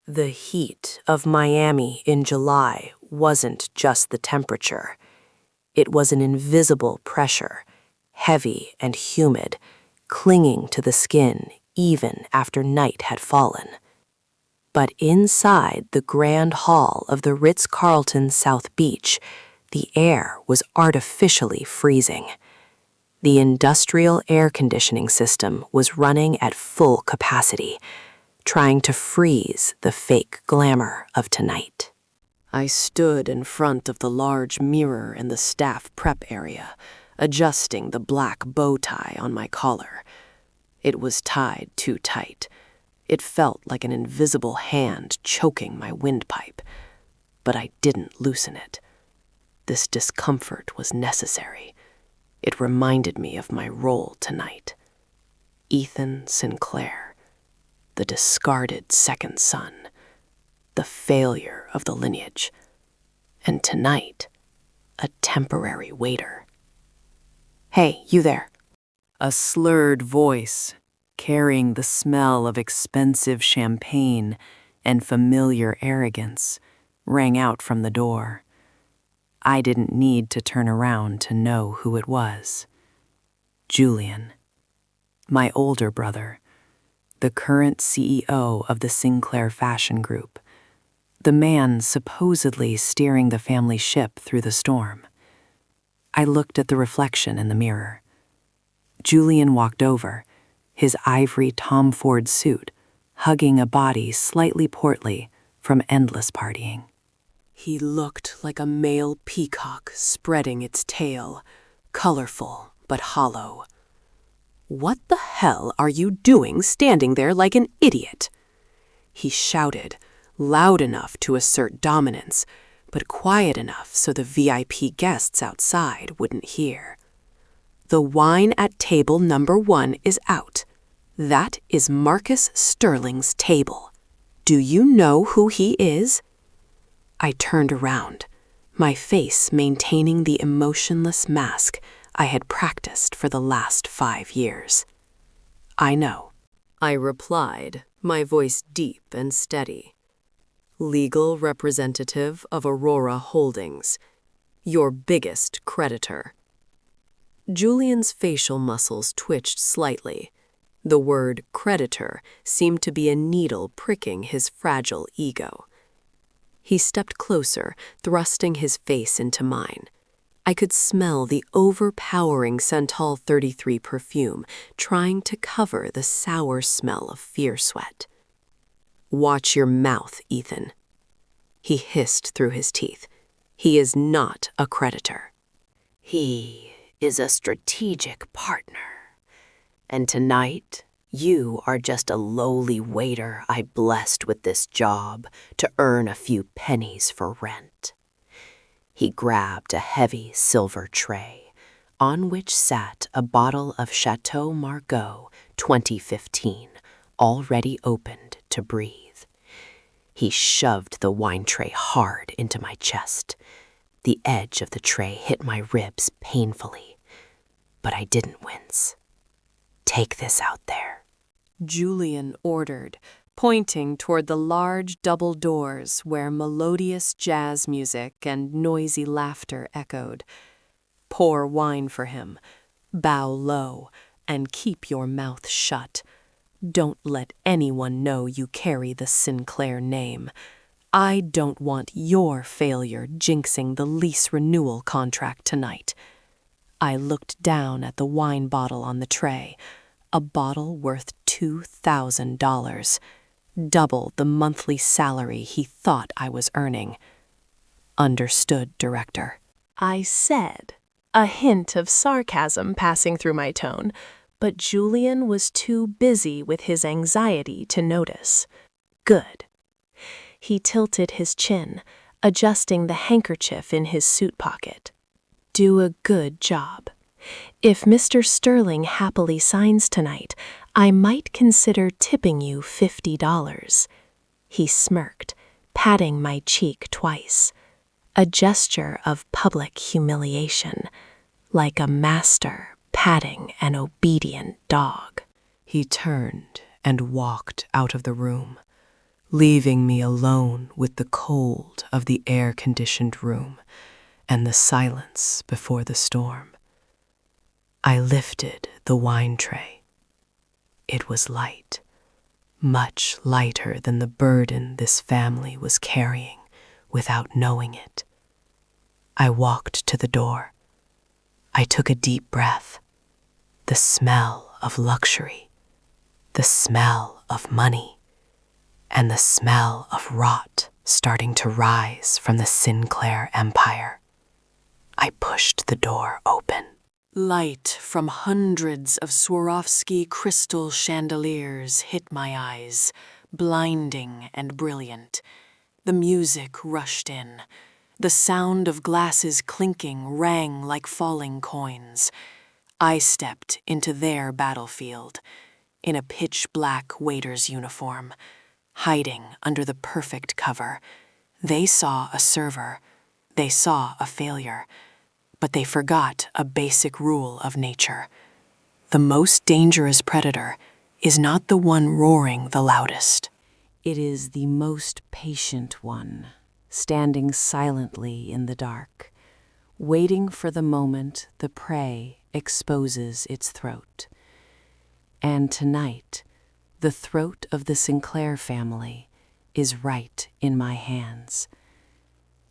The heat of Miami in July wasn't just the temperature. It was an invisible pressure, heavy and humid, clinging to the skin even after night had fallen. But inside the grand hall of the Ritz-Carlton South Beach, the air was artificially freezing. The industrial air conditioning system was running at full capacity, trying to freeze the fake glamour of tonight. I stood in front of the large mirror in the staff prep area, adjusting the black bow tie on my collar. It was tied too tight. It felt like an invisible hand choking my windpipe, but I didn't loosen it. This discomfort was necessary. It reminded me of my role tonight. Ethan Sinclair, the discarded second son, the failure of the lineage, and tonight, a temporary waiter. "Hey, you there." A slurred voice, carrying the smell of expensive champagne and familiar arrogance, rang out from the door. I didn't need to turn around to know who it was. Julian, my older brother, the current CEO of the Sinclair Fashion Group, the man supposedly steering the family ship through the storm. I looked at the reflection in the mirror. Julian walked over, his ivory Tom Ford suit hugging a body slightly portly from endless partying. He looked like a male peacock spreading its tail, colorful but hollow. "What the hell are you doing standing there like an idiot?" He shouted, loud enough to assert dominance, but quiet enough so the VIP guests outside wouldn't hear. "The wine at table number 1 is out. That is Marcus Sterling's table. Do you know who he is?" I turned around, my face maintaining the emotionless mask I had practiced for the last 5 years. "I know," I replied, my voice deep and steady. "Legal representative of Aurora Holdings, your biggest creditor." Julian's facial muscles twitched slightly. The word creditor seemed to be a needle pricking his fragile ego. He stepped closer, thrusting his face into mine. I could smell the overpowering Santal 33 perfume trying to cover the sour smell of fear sweat. "Watch your mouth, Ethan," he hissed through his teeth. "He is not a creditor. He is a strategic partner. And tonight, you are just a lowly waiter I blessed with this job to earn a few pennies for rent." He grabbed a heavy silver tray, on which sat a bottle of Chateau Margaux 2015, already opened to breathe. He shoved the wine tray hard into my chest. The edge of the tray hit my ribs painfully, but I didn't wince. "Take this out there," Julian ordered, pointing toward the large double doors where melodious jazz music and noisy laughter echoed. "Pour wine for him, bow low, and keep your mouth shut. Don't let anyone know you carry the Sinclair name. I don't want your failure jinxing the lease renewal contract tonight." I looked down at the wine bottle on the tray, a bottle worth $2,000, double the monthly salary he thought I was earning. "Understood, Director," I said, a hint of sarcasm passing through my tone, but Julian was too busy with his anxiety to notice. "Good." He tilted his chin, adjusting the handkerchief in his suit pocket. "Do a good job. If Mr. Sterling happily signs tonight, I might consider tipping you $50. He smirked, patting my cheek twice, a gesture of public humiliation, like a master patting an obedient dog. He turned and walked out of the room, leaving me alone with the cold of the air-conditioned room and the silence before the storm. I lifted the wine tray. It was light, much lighter than the burden this family was carrying without knowing it. I walked to the door. I took a deep breath. The smell of luxury, the smell of money, and the smell of rot starting to rise from the Sinclair empire. I pushed the door open. Light from hundreds of Swarovski crystal chandeliers hit my eyes, blinding and brilliant. The music rushed in. The sound of glasses clinking rang like falling coins. I stepped into their battlefield, in a pitch-black waiter's uniform, hiding under the perfect cover. They saw a server. They saw a failure. But they forgot a basic rule of nature. The most dangerous predator is not the one roaring the loudest. It is the most patient one, standing silently in the dark, waiting for the moment the prey exposes its throat. And tonight, the throat of the Sinclair family is right in my hands.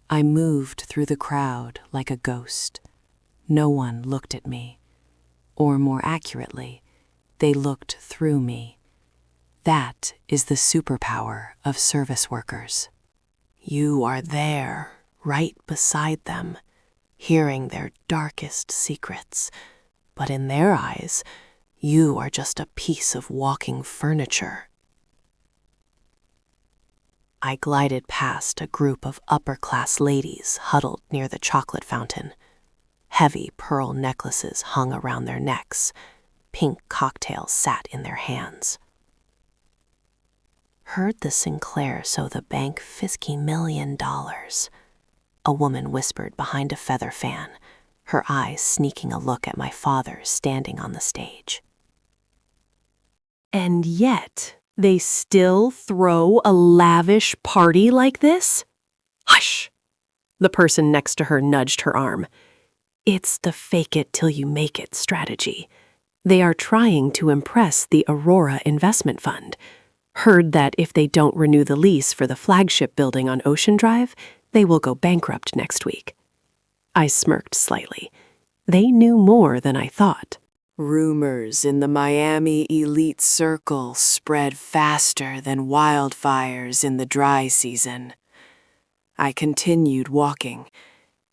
I moved through the crowd like a ghost. No one looked at me, or more accurately, they looked through me. That is the superpower of service workers. You are there, right beside them, hearing their darkest secrets, but in their eyes, you are just a piece of walking furniture. I glided past a group of upper-class ladies huddled near the chocolate fountain. Heavy pearl necklaces hung around their necks. Pink cocktails sat in their hands. Heard the Sinclairs owe the bank $50 million. A woman whispered behind a feather fan, her eyes sneaking a look at my father standing on the stage. And yet, they still throw a lavish party like this? Hush! The person next to her nudged her arm. It's the fake-it-till-you-make-it strategy. They are trying to impress the Aurora Investment Fund. Heard that if they don't renew the lease for the flagship building on Ocean Drive, they will go bankrupt next week. I smirked slightly. They knew more than I thought. Rumors in the Miami elite circle spread faster than wildfires in the dry season. I continued walking,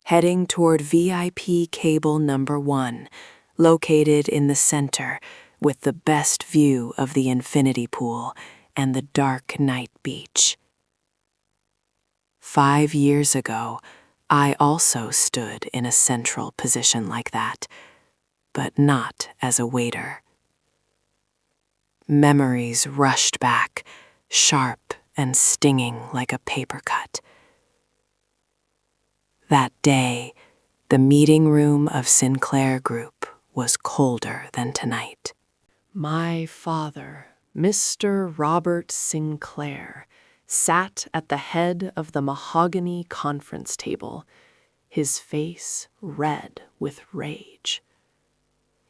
heading toward VIP cable number 1, located in the center with the best view of the infinity pool and the dark night beach. 5 years ago, I also stood in a central position like that, but not as a waiter. Memories rushed back, sharp and stinging like a paper cut. That day, the meeting room of Sinclair Group was colder than tonight. My father, Mr. Robert Sinclair, sat at the head of the mahogany conference table, his face red with rage.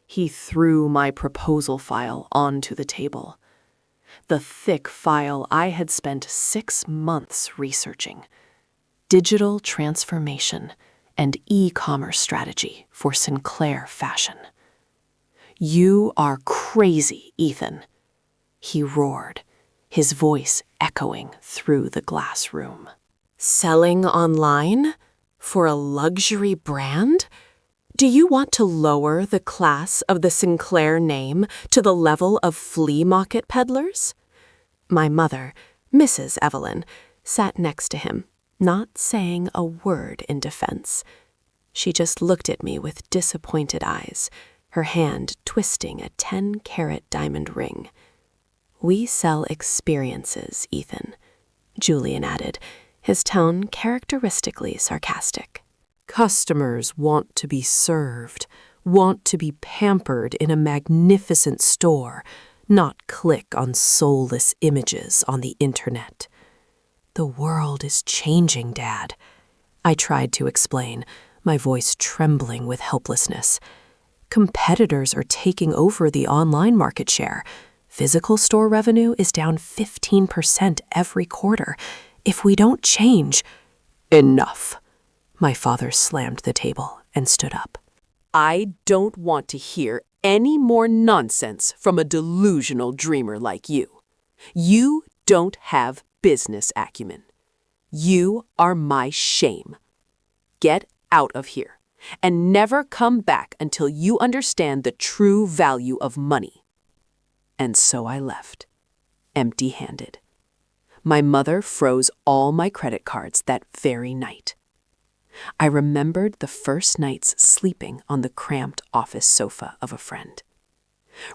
He threw my proposal file onto the table. The thick file I had spent 6 months researching. Digital transformation and e-commerce strategy for Sinclair fashion. You are crazy, Ethan, he roared, his voice echoing through the glass room. Selling online? For a luxury brand? Do you want to lower the class of the Sinclair name to the level of flea market peddlers? My mother, Mrs. Evelyn, sat next to him, not saying a word in defense. She just looked at me with disappointed eyes, her hand twisting a 10-carat diamond ring. We sell experiences, Ethan, Julian added, his tone characteristically sarcastic. Customers want to be served, want to be pampered in a magnificent store, not click on soulless images on the internet. The world is changing, Dad. I tried to explain, my voice trembling with helplessness. Competitors are taking over the online market share. Physical store revenue is down 15% every quarter. If we don't change... Enough. My father slammed the table and stood up. I don't want to hear any more nonsense from a delusional dreamer like you. You don't have business acumen. You are my shame. Get out of here and never come back until you understand the true value of money. And so I left, empty-handed. My mother froze all my credit cards that very night. I remembered the first nights sleeping on the cramped office sofa of a friend.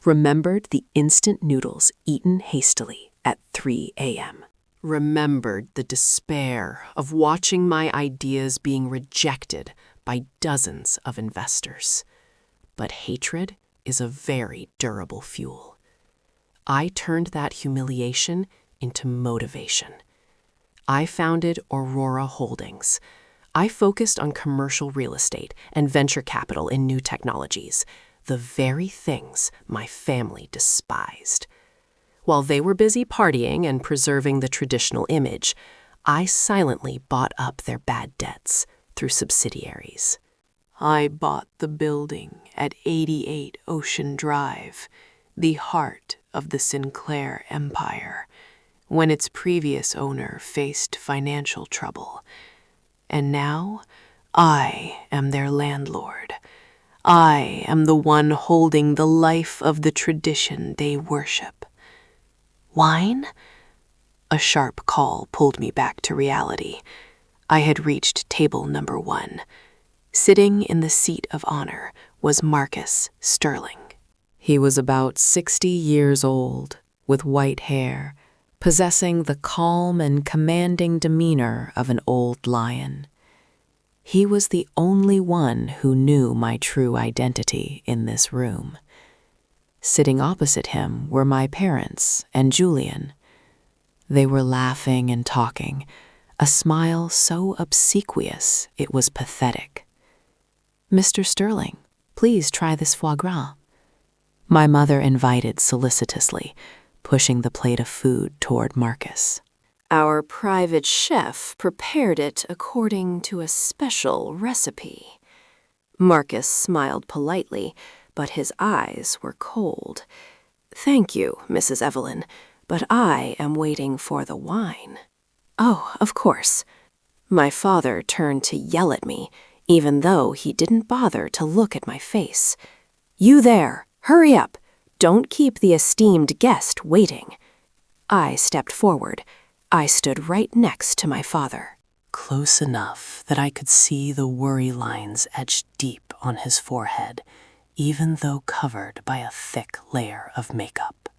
Remembered the instant noodles eaten hastily at 3 a.m. Remembered the despair of watching my ideas being rejected by dozens of investors. But hatred is a very durable fuel. I turned that humiliation into motivation. I founded Aurora Holdings. I focused on commercial real estate and venture capital in new technologies, the very things my family despised. While they were busy partying and preserving the traditional image, I silently bought up their bad debts through subsidiaries. I bought the building at 88 Ocean Drive, the heart of the Sinclair empire, when its previous owner faced financial trouble. And now, I am their landlord. I am the one holding the life of the tradition they worship. Wine? A sharp call pulled me back to reality. I had reached table number 1. Sitting in the seat of honor was Marcus Sterling. He was about 60 years old, with white hair, possessing the calm and commanding demeanor of an old lion. He was the only one who knew my true identity in this room. Sitting opposite him were my parents and Julian. They were laughing and talking, a smile so obsequious it was pathetic. "Mr. Sterling, please try this foie gras." My mother invited solicitously, pushing the plate of food toward Marcus. "Our private chef prepared it according to a special recipe." Marcus smiled politely, but his eyes were cold. "Thank you, Mrs. Evelyn, but I am waiting for the wine." "Oh, of course." My father turned to yell at me, even though he didn't bother to look at my face. "You there, hurry up! Don't keep the esteemed guest waiting." I stepped forward. I stood right next to my father, close enough that I could see the worry lines etched deep on his forehead, even though covered by a thick layer of makeup.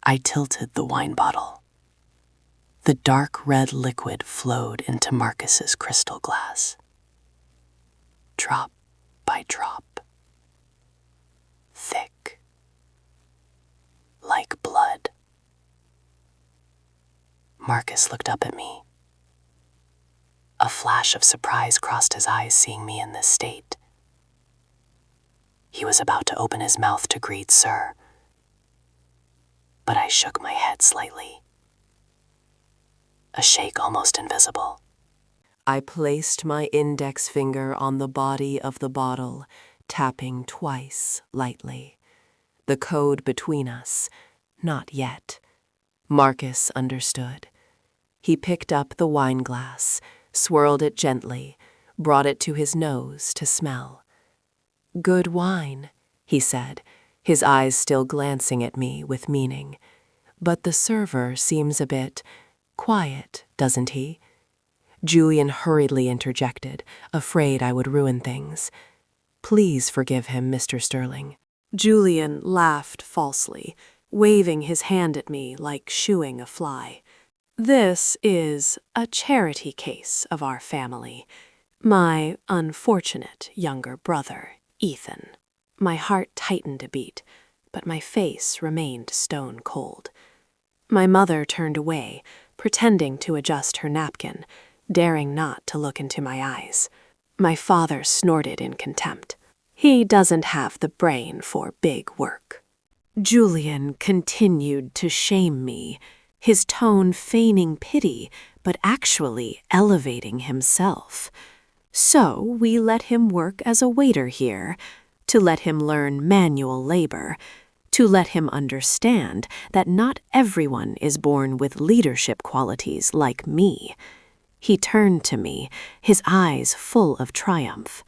I tilted the wine bottle. The dark red liquid flowed into Marcus's crystal glass. Drop by drop. Thick. Like blood. Marcus looked up at me. A flash of surprise crossed his eyes seeing me in this state. He was about to open his mouth to greet Sir, but I shook my head slightly. A shake almost invisible. I placed my index finger on the body of the bottle, tapping twice lightly. The code between us, not yet. Marcus understood. He picked up the wine glass, swirled it gently, brought it to his nose to smell. "Good wine," he said, his eyes still glancing at me with meaning. "But the server seems a bit quiet, doesn't he?" Julian hurriedly interjected, afraid I would ruin things. "Please forgive him, Mr. Sterling." Julian laughed falsely, waving his hand at me like shooing a fly. "This is a charity case of our family. My unfortunate younger brother, Ethan." My heart tightened a beat, but my face remained stone cold. My mother turned away, pretending to adjust her napkin, daring not to look into my eyes. My father snorted in contempt. He doesn't have the brain for big work. Julian continued to shame me, his tone feigning pity, but actually elevating himself. So we let him work as a waiter here, to let him learn manual labor, to let him understand that not everyone is born with leadership qualities like me. He turned to me, his eyes full of triumph.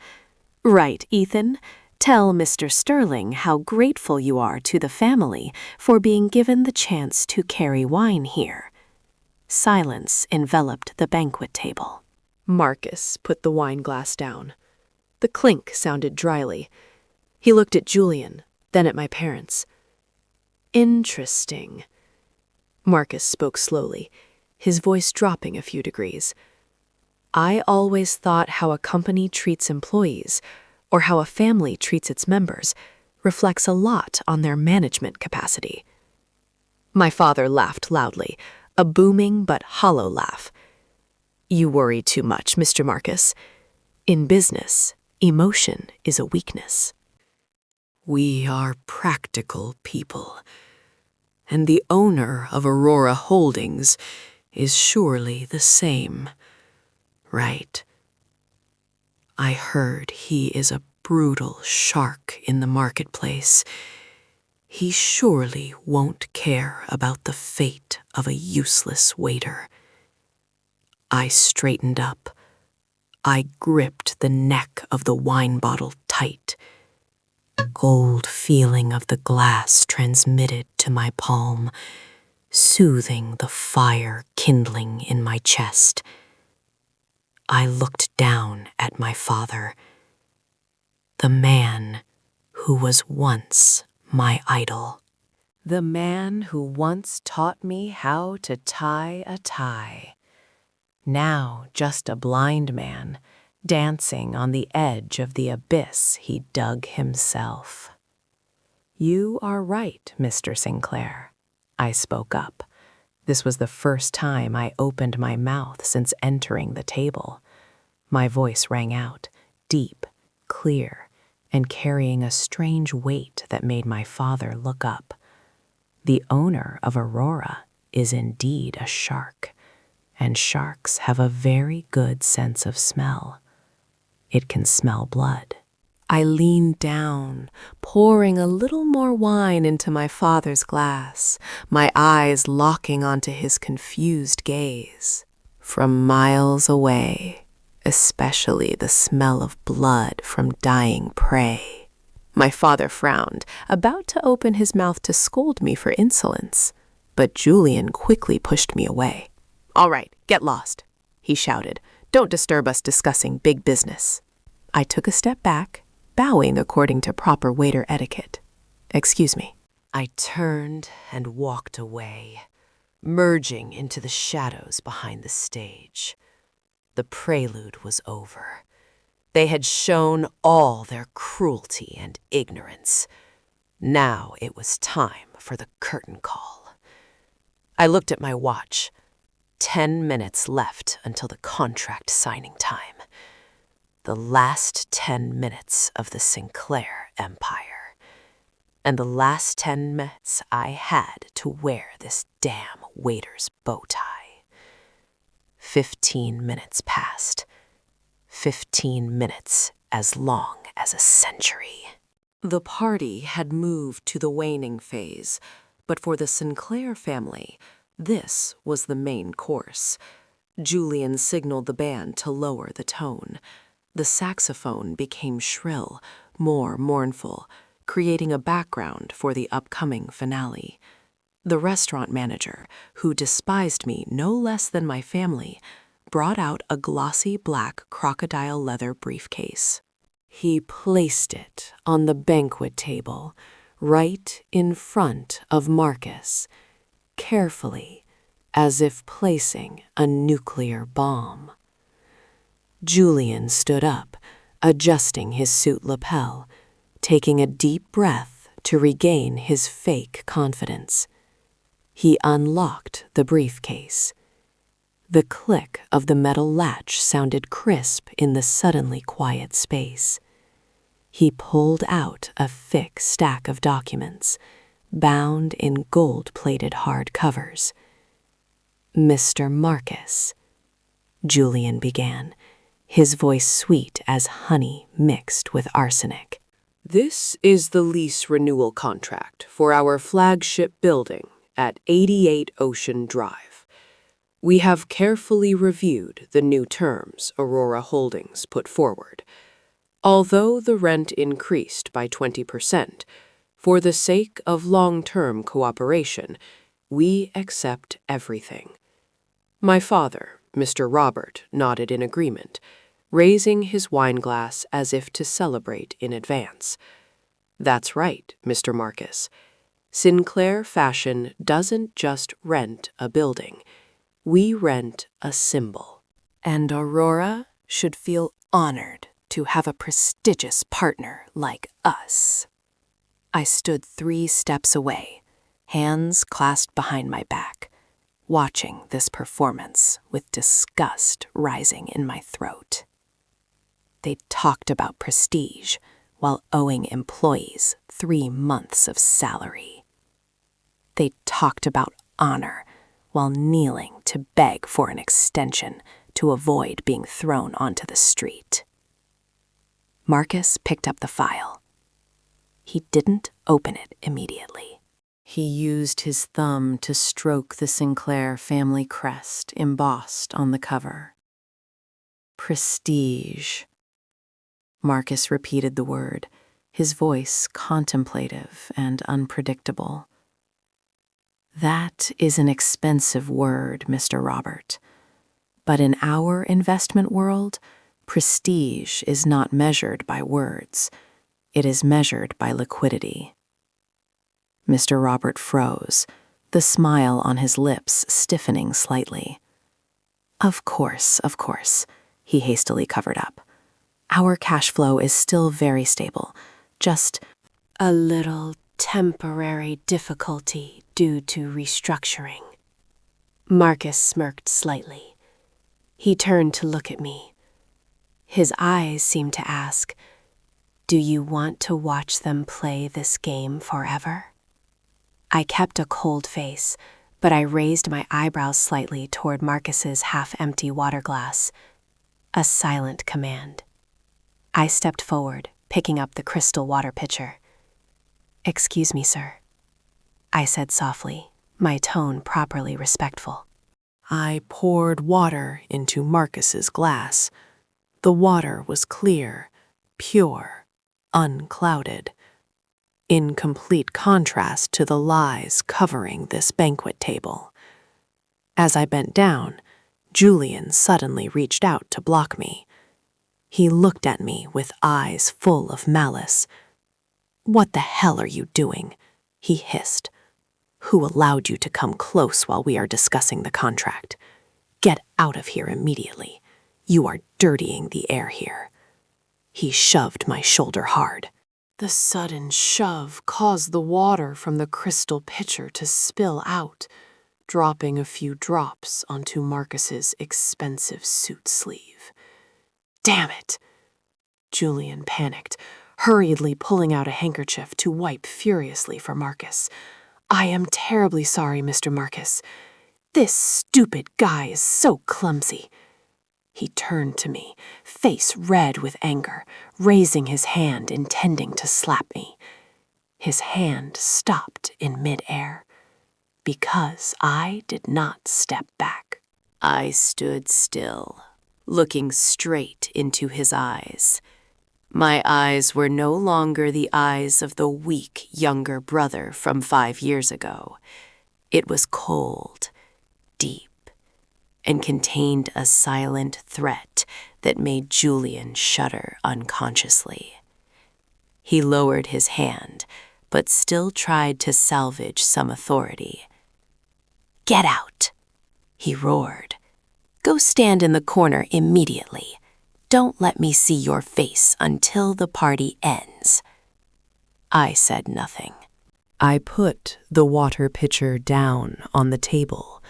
"Right, Ethan. Tell Mr. Sterling how grateful you are to the family for being given the chance to carry wine here." Silence enveloped the banquet table. Marcus put the wine glass down. The clink sounded dryly. He looked at Julian, then at my parents. "Interesting." Marcus spoke slowly, his voice dropping a few degrees. "I always thought how a company treats employees, or how a family treats its members, reflects a lot on their management capacity." My father laughed loudly, a booming but hollow laugh. "You worry too much, Mr. Marcus. In business, emotion is a weakness." "We are practical people, and the owner of Aurora Holdings is surely the same, right? I heard he is a brutal shark in the marketplace. He surely won't care about the fate of a useless waiter." I straightened up. I gripped the neck of the wine bottle tight. The cold feeling of the glass transmitted to my palm, soothing the fire kindling in my chest. I looked down at my father, the man who was once my idol. The man who once taught me how to tie a tie. Now just a blind man, dancing on the edge of the abyss he dug himself. "You are right, Mr. Sinclair," I spoke up. This was the first time I opened my mouth since entering the table. My voice rang out, deep, clear, and carrying a strange weight that made my father look up. The owner of Aurora is indeed a shark, and sharks have a very good sense of smell. It can smell blood. I leaned down, pouring a little more wine into my father's glass, my eyes locking onto his confused gaze. From miles away, especially the smell of blood from dying prey. My father frowned, about to open his mouth to scold me for insolence, but Julian quickly pushed me away. "All right, get lost," he shouted. "Don't disturb us discussing big business." I took a step back, bowing according to proper waiter etiquette. "Excuse me." I turned and walked away, merging into the shadows behind the stage. The prelude was over. They had shown all their cruelty and ignorance. Now it was time for the curtain call. I looked at my watch. 10 minutes left until the contract signing time. The last 10 minutes of the Sinclair Empire. And the last 10 minutes I had to wear this damn waiter's bow tie. 15 minutes passed. 15 minutes as long as a century. The party had moved to the waning phase, but for the Sinclair family, this was the main course. Julian signaled the band to lower the tone. The saxophone became shrill, more mournful, creating a background for the upcoming finale. The restaurant manager, who despised me no less than my family, brought out a glossy black crocodile leather briefcase. He placed it on the banquet table, right in front of Marcus, carefully, as if placing a nuclear bomb. Julian stood up, adjusting his suit lapel, taking a deep breath to regain his fake confidence. He unlocked the briefcase. The click of the metal latch sounded crisp in the suddenly quiet space. He pulled out a thick stack of documents, bound in gold-plated hard covers. "Mr. Marcus," Julian began, his voice sweet as honey mixed with arsenic. "This is the lease renewal contract for our flagship building at 88 Ocean Drive. We have carefully reviewed the new terms Aurora Holdings put forward. Although the rent increased by 20%, for the sake of long-term cooperation, we accept everything." My father, Mr. Robert, nodded in agreement, raising his wineglass as if to celebrate in advance. "That's right, Mr. Marcus. Sinclair Fashion doesn't just rent a building. We rent a symbol. And Aurora should feel honored to have a prestigious partner like us." I stood 3 steps away, hands clasped behind my back, watching this performance with disgust rising in my throat. They talked about prestige while owing employees 3 months of salary. They talked about honor while kneeling to beg for an extension to avoid being thrown onto the street. Marcus picked up the file. He didn't open it immediately. He used his thumb to stroke the Sinclair family crest embossed on the cover. "Prestige." Marcus repeated the word, his voice contemplative and unpredictable. "That is an expensive word, Mr. Robert. But in our investment world, prestige is not measured by words. It is measured by liquidity." Mr. Robert froze, the smile on his lips stiffening slightly. Of course," he hastily covered up. "Our cash flow is still very stable, just a little temporary difficulty due to restructuring." Marcus smirked slightly. He turned to look at me. His eyes seemed to ask, "Do you want to watch them play this game forever?" I kept a cold face, but I raised my eyebrows slightly toward Marcus's half-empty water glass. A silent command. I stepped forward, picking up the crystal water pitcher. "Excuse me, sir," I said softly, my tone properly respectful. I poured water into Marcus's glass. The water was clear, pure, unclouded, in complete contrast to the lies covering this banquet table. As I bent down, Julian suddenly reached out to block me. He looked at me with eyes full of malice. "What the hell are you doing?" he hissed. "Who allowed you to come close while we are discussing the contract? Get out of here immediately. You are dirtying the air here." He shoved my shoulder hard. The sudden shove caused the water from the crystal pitcher to spill out, dropping a few drops onto Marcus's expensive suit sleeve. "Damn it!" Julian panicked, hurriedly pulling out a handkerchief to wipe furiously for Marcus. "I am terribly sorry, Mr. Marcus. This stupid guy is so clumsy." He turned to me, face red with anger, raising his hand intending to slap me. His hand stopped in midair, because I did not step back. I stood still, looking straight into his eyes. My eyes were no longer the eyes of the weak younger brother from 5 years ago. It was cold, deep, and contained a silent threat that made Julian shudder unconsciously. He lowered his hand, but still tried to salvage some authority. "Get out!" he roared. "Go stand in the corner immediately. Don't let me see your face until the party ends." I said nothing. I put the water pitcher down on the table,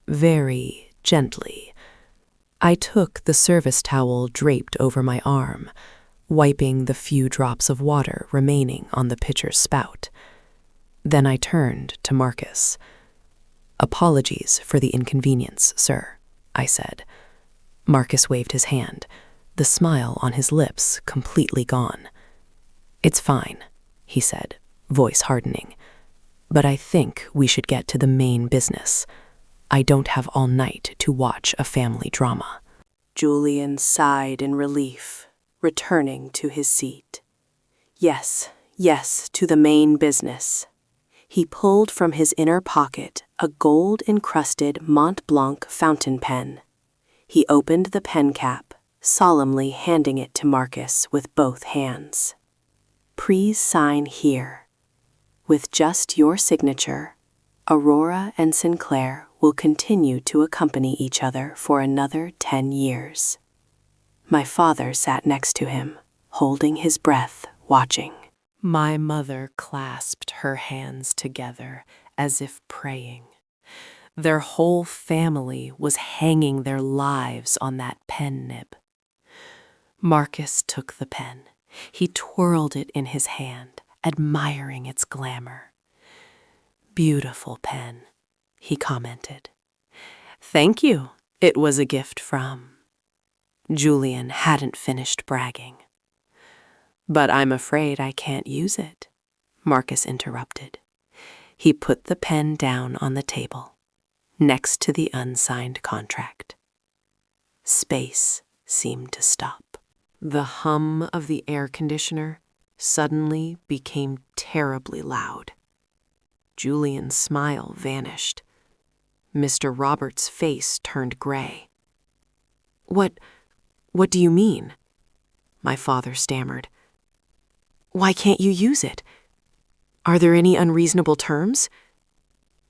very gently. I took the service towel draped over my arm, wiping the few drops of water remaining on the pitcher's spout. Then I turned to Marcus. "Apologies for the inconvenience, sir," I said. Marcus waved his hand, the smile on his lips completely gone. "It's fine," he said, voice hardening. "But I think we should get to the main business. I don't have all night to watch a family drama." Julian sighed in relief, returning to his seat. Yes, to the main business. He pulled from his inner pocket a gold-encrusted Mont Blanc fountain pen. He opened the pen cap, solemnly handing it to Marcus with both hands. "Please sign here. With just your signature, Aurora and Sinclair will continue to accompany each other for another 10 years. My father sat next to him, holding his breath, watching. My mother clasped her hands together as if praying. Their whole family was hanging their lives on that pen nib. Marcus took the pen. He twirled it in his hand, admiring its glamour. "Beautiful pen," he commented. "Thank you. It was a gift from—" Julian hadn't finished bragging. "But I'm afraid I can't use it," Marcus interrupted. He put the pen down on the table, next to the unsigned contract. Space seemed to stop. The hum of the air conditioner suddenly became terribly loud. Julian's smile vanished. Mr. Roberts' face turned gray. What do you mean?" My father stammered. "Why can't you use it? Are there any unreasonable terms?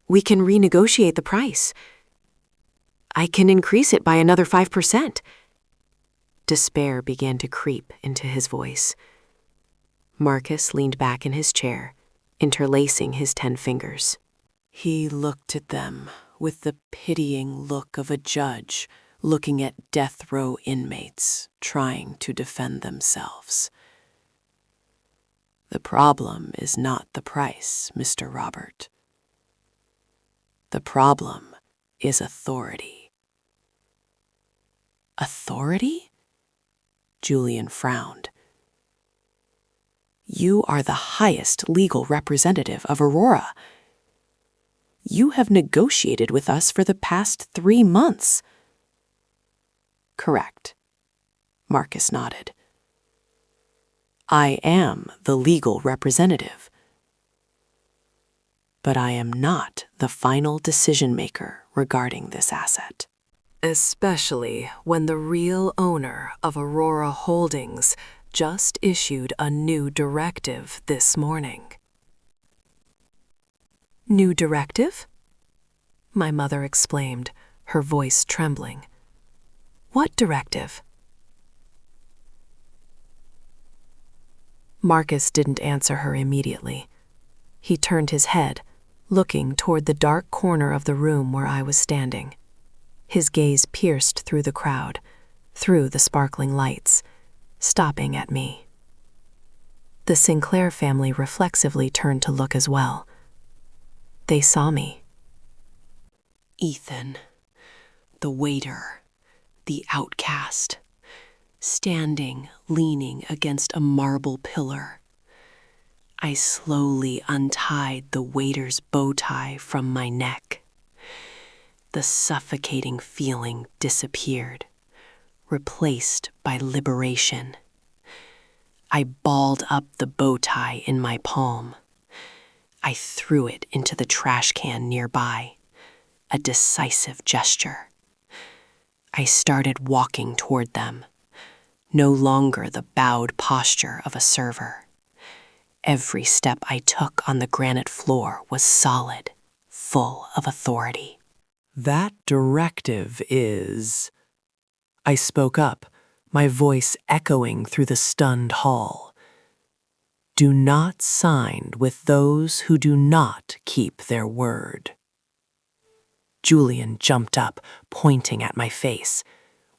We can renegotiate the price. I can increase it by another 5%. Despair began to creep into his voice. Marcus leaned back in his chair, interlacing his 10 fingers. He looked at them with the pitying look of a judge looking at death row inmates trying to defend themselves. "The problem is not the price, Mr. Robert. The problem is authority." "Authority?" Julian frowned. "You are the highest legal representative of Aurora. You have negotiated with us for the past 3 months. "Correct," Marcus nodded. "I am the legal representative. But I am not the final decision-maker regarding this asset. Especially when the real owner of Aurora Holdings just issued a new directive this morning." "New directive?" My mother exclaimed, her voice trembling. "What directive?" Marcus didn't answer her immediately. He turned his head, looking toward the dark corner of the room where I was standing. His gaze pierced through the crowd, through the sparkling lights, stopping at me. The Sinclair family reflexively turned to look as well. They saw me. Ethan, the waiter, the outcast, standing, leaning against a marble pillar. I slowly untied the waiter's bow tie from my neck. The suffocating feeling disappeared, replaced by liberation. I balled up the bow tie in my palm. I threw it into the trash can nearby, a decisive gesture. I started walking toward them, no longer the bowed posture of a server. Every step I took on the granite floor was solid, full of authority. "That directive is—" I spoke up, my voice echoing through the stunned hall. "Do not sign with those who do not keep their word." Julian jumped up, pointing at my face.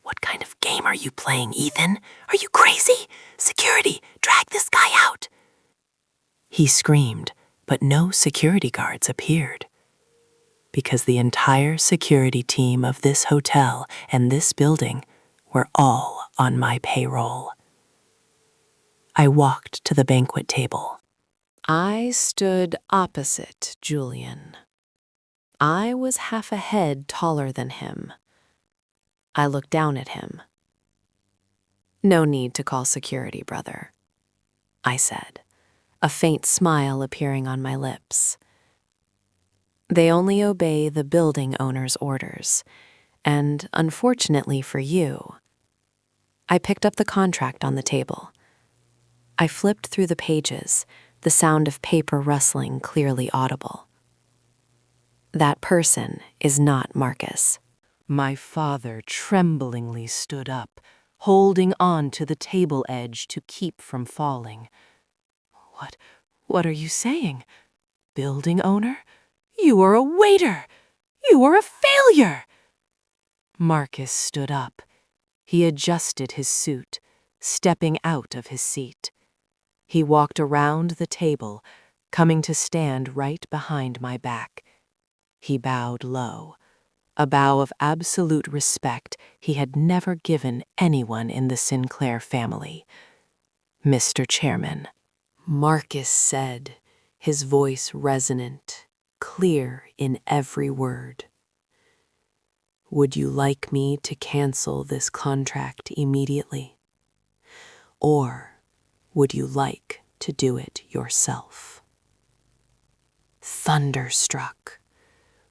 "What kind of game are you playing, Ethan? Are you crazy? Security, drag this guy out!" He screamed, but no security guards appeared. Because the entire security team of this hotel and this building were all on my payroll. I walked to the banquet table. I stood opposite Julian. I was half a head taller than him. I looked down at him. "No need to call security, brother," I said, a faint smile appearing on my lips. "They only obey the building owner's orders, and unfortunately for you..." I picked up the contract on the table. I flipped through the pages, the sound of paper rustling clearly audible. "That person is not Marcus." My father tremblingly stood up, holding on to the table edge to keep from falling. What are you saying? Building owner? You are a waiter! You are a failure!" Marcus stood up. He adjusted his suit, stepping out of his seat. He walked around the table, coming to stand right behind my back. He bowed low, a bow of absolute respect he had never given anyone in the Sinclair family. "Mr. Chairman," Marcus said, his voice resonant, clear in every word. "Would you like me to cancel this contract immediately? Or would you like to do it yourself?" Thunderstruck,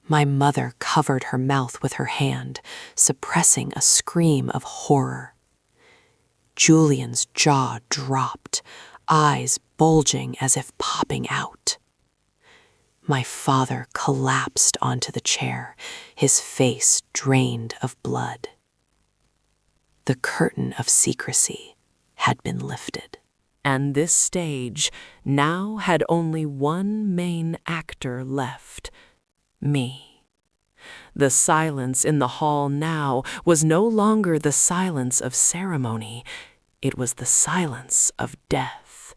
my mother covered her mouth with her hand, suppressing a scream of horror. Julian's jaw dropped, eyes bulging as if popping out. My father collapsed onto the chair, his face drained of blood. The curtain of secrecy had been lifted, and this stage now had only one main actor left: me. The silence in the hall now was no longer the silence of ceremony. It was the silence of death,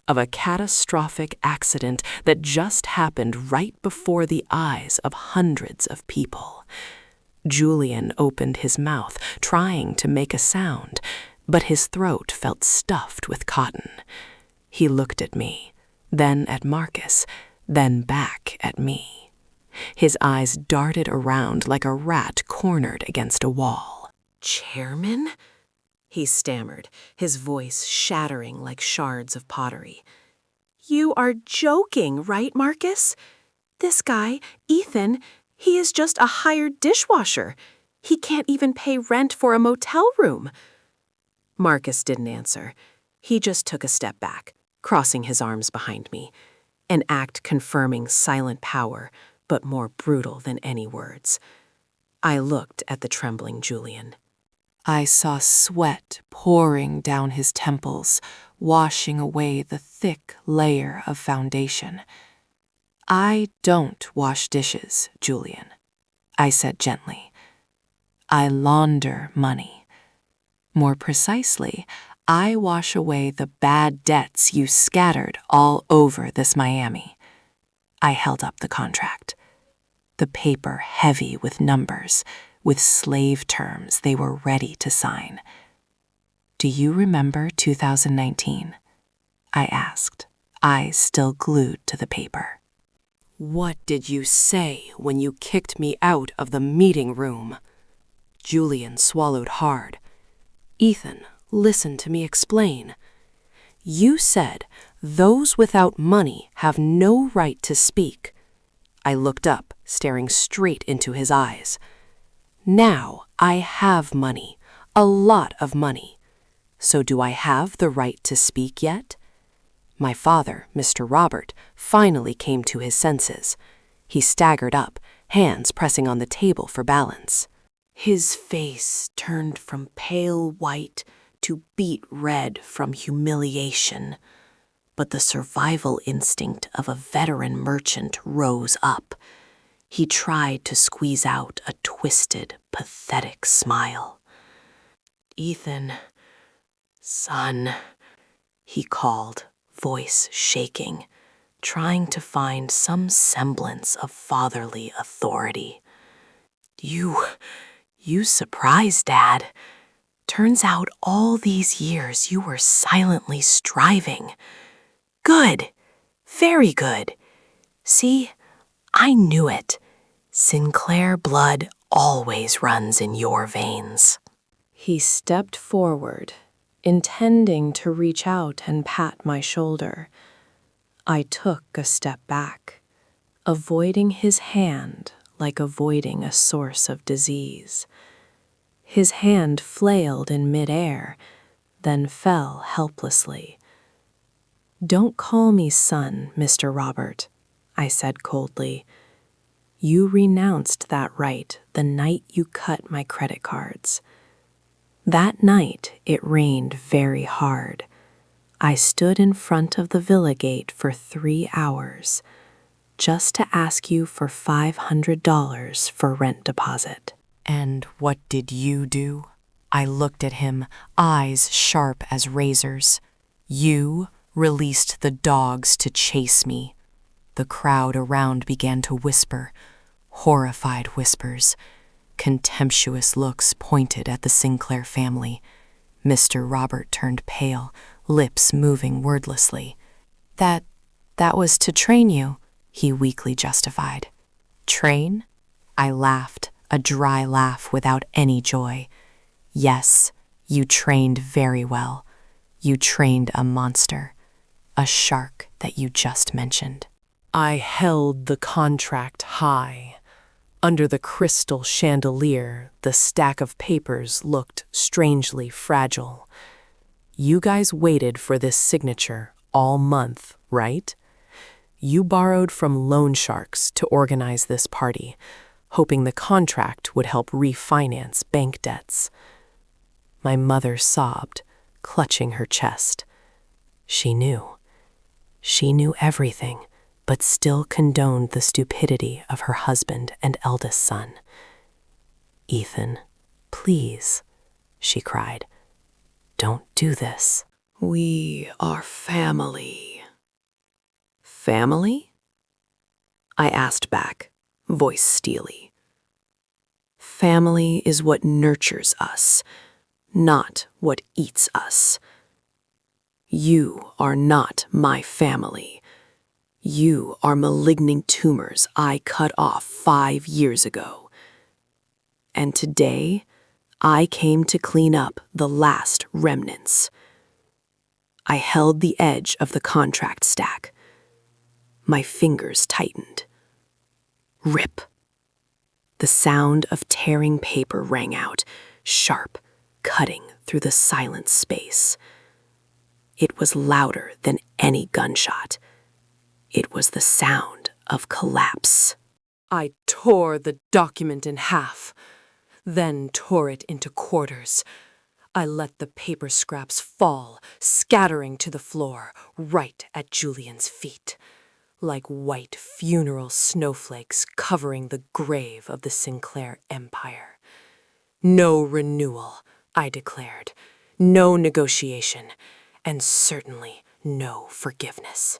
of a catastrophic accident that just happened right before the eyes of hundreds of people. Julian opened his mouth, trying to make a sound, but his throat felt stuffed with cotton. He looked at me, then at Marcus, then back at me. His eyes darted around like a rat cornered against a wall. "Chairman?" he stammered, his voice shattering like shards of pottery. "You are joking, right, Marcus? This guy, Ethan, he is just a hired dishwasher. He can't even pay rent for a motel room." Marcus didn't answer. He just took a step back, crossing his arms behind me, an act confirming silent power, but more brutal than any words. I looked at the trembling Julian. I saw sweat pouring down his temples, washing away the thick layer of foundation. "I don't wash dishes, Julian," I said gently. "I launder money. More precisely, I wash away the bad debts you scattered all over this Miami." I held up the contract, the paper heavy with numbers, with slave terms they were ready to sign. "Do you remember 2019? I asked, eyes still glued to the paper. "What did you say when you kicked me out of the meeting room?" Julian swallowed hard. "Ethan, listen to me explain. You said those without money have no right to speak." I looked up, staring straight into his eyes. "Now I have money, a lot of money. So do I have the right to speak yet?" My father, Mr. Robert, finally came to his senses. He staggered up, hands pressing on the table for balance. His face turned from pale white to beet red from humiliation, but the survival instinct of a veteran merchant rose up. He tried to squeeze out a twisted, pathetic smile. "Ethan, son," he called, voice shaking, trying to find some semblance of fatherly authority. You surprised, Dad. Turns out all these years you were silently striving. Good. Very good. See, I knew it. Sinclair blood always runs in your veins." He stepped forward, intending to reach out and pat my shoulder. I took a step back, avoiding his hand like avoiding a source of disease. His hand flailed in midair, then fell helplessly. "Don't call me son, Mr. Robert," I said coldly. "You renounced that right the night you cut my credit cards. That night it rained very hard. I stood in front of the villa gate for 3 hours, just to ask you for $500 for rent deposit." And what did you do? I looked at him, eyes sharp as razors. You released the dogs to chase me. The crowd around began to whisper, horrified whispers. Contemptuous looks pointed at the Sinclair family. Mr. Robert turned pale, lips moving wordlessly. That was to train you," he weakly justified. "Train?" I laughed, a dry laugh without any joy. "Yes, you trained very well. You trained a monster, a shark that you just mentioned." I held the contract high. Under the crystal chandelier, the stack of papers looked strangely fragile. "You guys waited for this signature all month, right? You borrowed from loan sharks to organize this party, hoping the contract would help refinance bank debts." My mother sobbed, clutching her chest. She knew. She knew everything, but still condoned the stupidity of her husband and eldest son. "Ethan, please," she cried, "don't do this." "We are family." "Family?" I asked back, voice steely. "Family is what nurtures us, not what eats us. You are not my family. You are malignant tumors I cut off 5 years ago. And today, I came to clean up the last remnants." I held the edge of the contract stack. My fingers tightened. Rip. The sound of tearing paper rang out, sharp, cutting through the silent space. It was louder than any gunshot. It was the sound of collapse. I tore the document in half, then tore it into quarters. I let the paper scraps fall, scattering to the floor, right at Julian's feet, like white funeral snowflakes covering the grave of the Sinclair empire. "No renewal," I declared, "no negotiation, and certainly no forgiveness."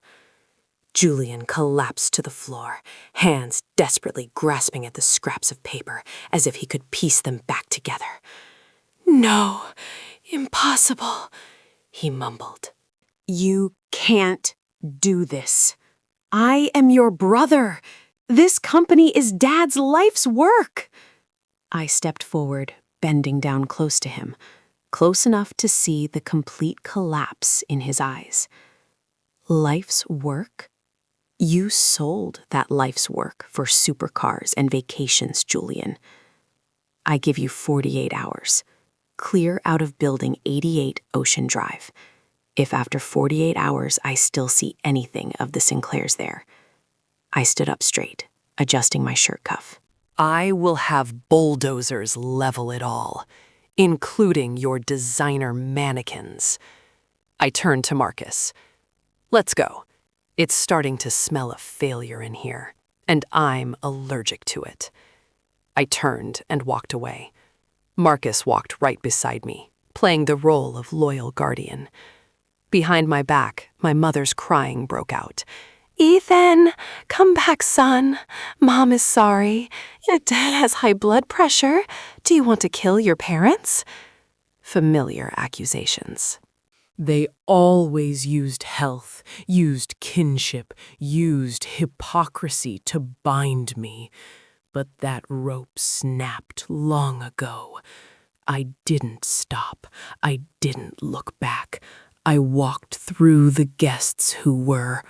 Julian collapsed to the floor, hands desperately grasping at the scraps of paper as if he could piece them back together. "No, impossible," he mumbled. "You can't do this. I am your brother. This company is Dad's life's work." I stepped forward, bending down close to him, close enough to see the complete collapse in his eyes. "Life's work? You sold that life's work for supercars and vacations, Julian. I give you 48 hours. Clear out of Building 88 Ocean Drive. If after 48 hours I still see anything of the Sinclairs there." I stood up straight, adjusting my shirt cuff. "I will have bulldozers level it all, including your designer mannequins." I turned to Marcus. "Let's go. It's starting to smell of failure in here." and I'm allergic to it. I turned and walked away. Marcus walked right beside me, playing the role of loyal guardian. Behind my back, my mother's crying broke out. "Ethan, come back, son. Mom is sorry. Your dad has high blood pressure. Do you want to kill your parents?" Familiar accusations. They always used health, used kinship, used hypocrisy to bind me. But that rope snapped long ago. I didn't stop. I didn't look back. I walked through the guests who were